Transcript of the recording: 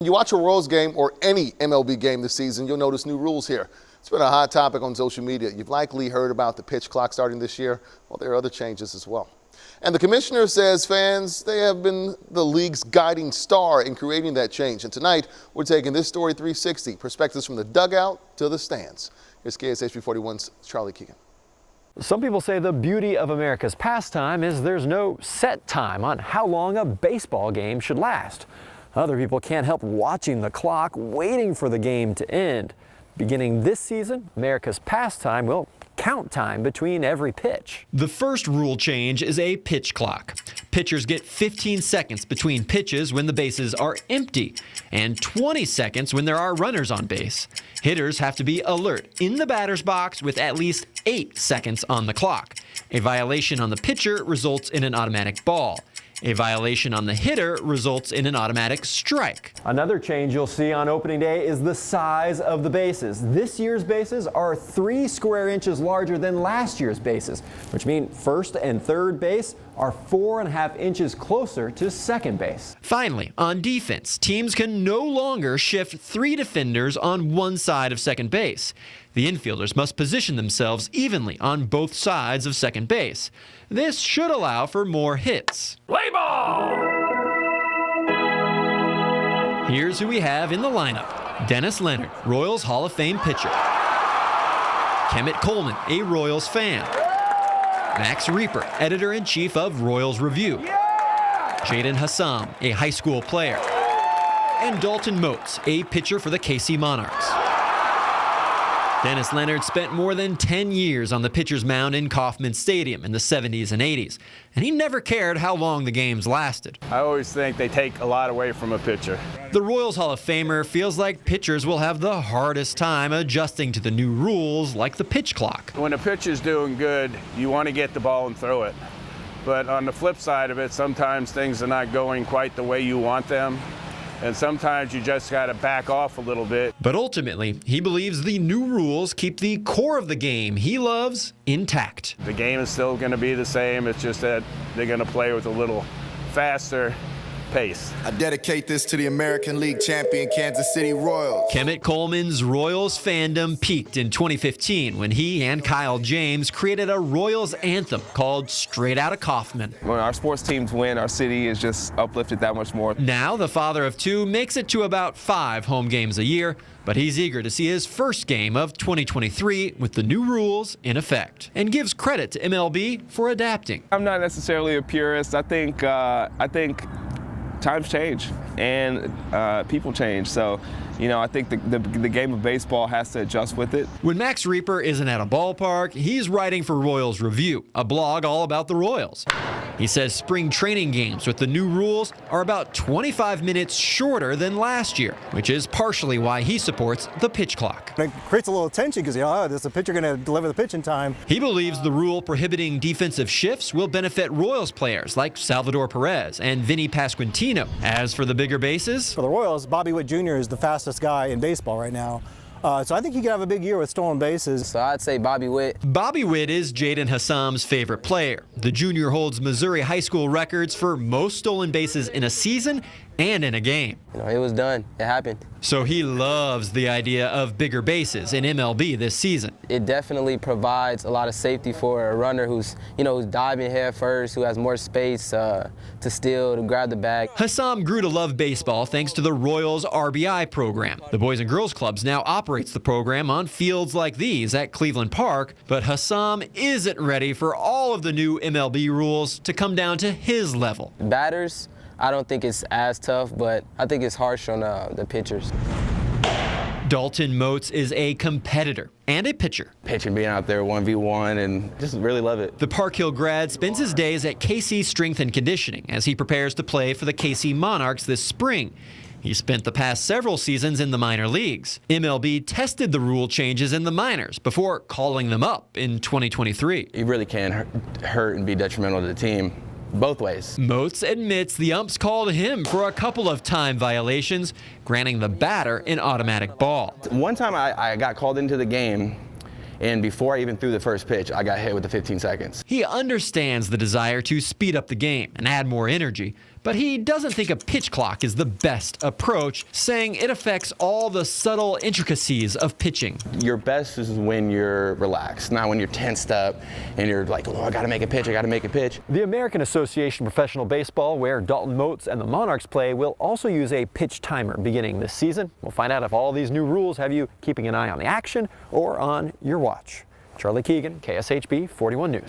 You watch a Royals game or any MLB game this season, you'll notice new rules here. It's been a hot topic on social media. You've likely heard about the pitch clock starting this year. Well, there are other changes as well. And the commissioner says fans, they have been the league's guiding star in creating that change. And tonight, we're taking this story 360, perspectives from the dugout to the stands. Here's KSHP 41's Charlie Keegan. Some people say the beauty of America's pastime is there's no set time on how long a baseball game should last. Other people can't help watching the clock, waiting for the game to end. Beginning this season, America's pastime will count time between every pitch. The first rule change is a pitch clock. Pitchers get 15 seconds between pitches when the bases are empty and 20 seconds when there are runners on base. Hitters have to be alert in the batter's box with at least 8 seconds on the clock. A violation on the pitcher results in an automatic ball. A violation on the hitter results in an automatic strike. Another change you'll see on opening day is the size of the bases. This year's bases are 3 square inches larger than last year's bases, which means first and third base are 4.5 inches closer to second base. Finally, on defense, teams can no longer shift 3 defenders on one side of second base. The infielders must position themselves evenly on both sides of second base. This should allow for more hits. Play ball! Here's who we have in the lineup. Dennis Leonard, Royals Hall of Fame pitcher. Kemet Coleman, a Royals fan. Max Reaper, editor-in-chief of Royals Review. Jaden Hassam, a high school player. And Dalton Moats, a pitcher for the KC Monarchs. Dennis Leonard spent more than 10 years on the pitcher's mound in Kauffman Stadium in the 70s and 80s, and he never cared how long the games lasted. I always think they take a lot away from a pitcher. The Royals Hall of Famer feels like pitchers will have the hardest time adjusting to the new rules like the pitch clock. When a pitcher's doing good, you want to get the ball and throw it. But on the flip side of it, sometimes things are not going quite the way you want them. And sometimes you just got to back off a little bit. But ultimately, he believes the new rules keep the core of the game he loves intact. The game is still going to be the same. It's just that they're going to play with a little faster pace. I dedicate this to the American League champion Kansas City Royals. Kemet Coleman's Royals fandom peaked in 2015 when he and Kyle James created a Royals anthem called Straight Outta Kauffman. When our sports teams win, our city is just uplifted that much more. Now the father of 2 makes it to about 5 home games a year, but he's eager to see his first game of 2023 with the new rules in effect, and gives credit to MLB for adapting. I'm not necessarily a purist. I think times change and people change. So, I think the game of baseball has to adjust with it. When Max Reaper isn't at a ballpark, he's writing for Royals Review, a blog all about the Royals. He says spring training games with the new rules are about 25 minutes shorter than last year, which is partially why he supports the pitch clock. It creates a little tension because, is the pitcher going to deliver the pitch in time? He believes the rule prohibiting defensive shifts will benefit Royals players like Salvador Perez and Vinny Pasquantino. As for the bigger bases, for the Royals, Bobby Witt Jr. is the fastest guy in baseball right now. So I think he could have a big year with stolen bases. So I'd say Bobby Witt. Bobby Witt is Jaden Hassam's favorite player. The junior holds Missouri high school records for most stolen bases in a season and in a game. It was done. It happened. So he loves the idea of bigger bases in MLB this season. It definitely provides a lot of safety for a runner who's diving head first, who has more space to steal, to grab the bag. Hassam grew to love baseball thanks to the Royals RBI program. The Boys and Girls Clubs now operates the program on fields like these at Cleveland Park, but Hassam isn't ready for all of the new MLB rules to come down to his level. Batters, I don't think it's as tough, but I think it's harsh on the pitchers. Dalton Moats is a competitor and a pitcher. Pitching, being out there 1v1, and just really love it. The Park Hill grad spends his days at KC Strength and Conditioning as he prepares to play for the KC Monarchs this spring. He spent the past several seasons in the minor leagues. MLB tested the rule changes in the minors before calling them up in 2023. You really can hurt and be detrimental to the team. Both ways. Moats admits the umps called him for a couple of time violations, granting the batter an automatic ball. One time I got called into the game, and before I even threw the first pitch, I got hit with the 15 seconds. He understands the desire to speed up the game and add more energy, But he doesn't think a pitch clock is the best approach, saying it affects all the subtle intricacies of pitching. Your best is when you're relaxed, not when you're tensed up and you're like, oh, I gotta make a pitch, I gotta make a pitch. The American Association of Professional Baseball, where Dalton Moats and the Monarchs play, will also use a pitch timer beginning this season. We'll find out if all these new rules have you keeping an eye on the action or on your watch. Charlie Keegan, KSHB 41 News.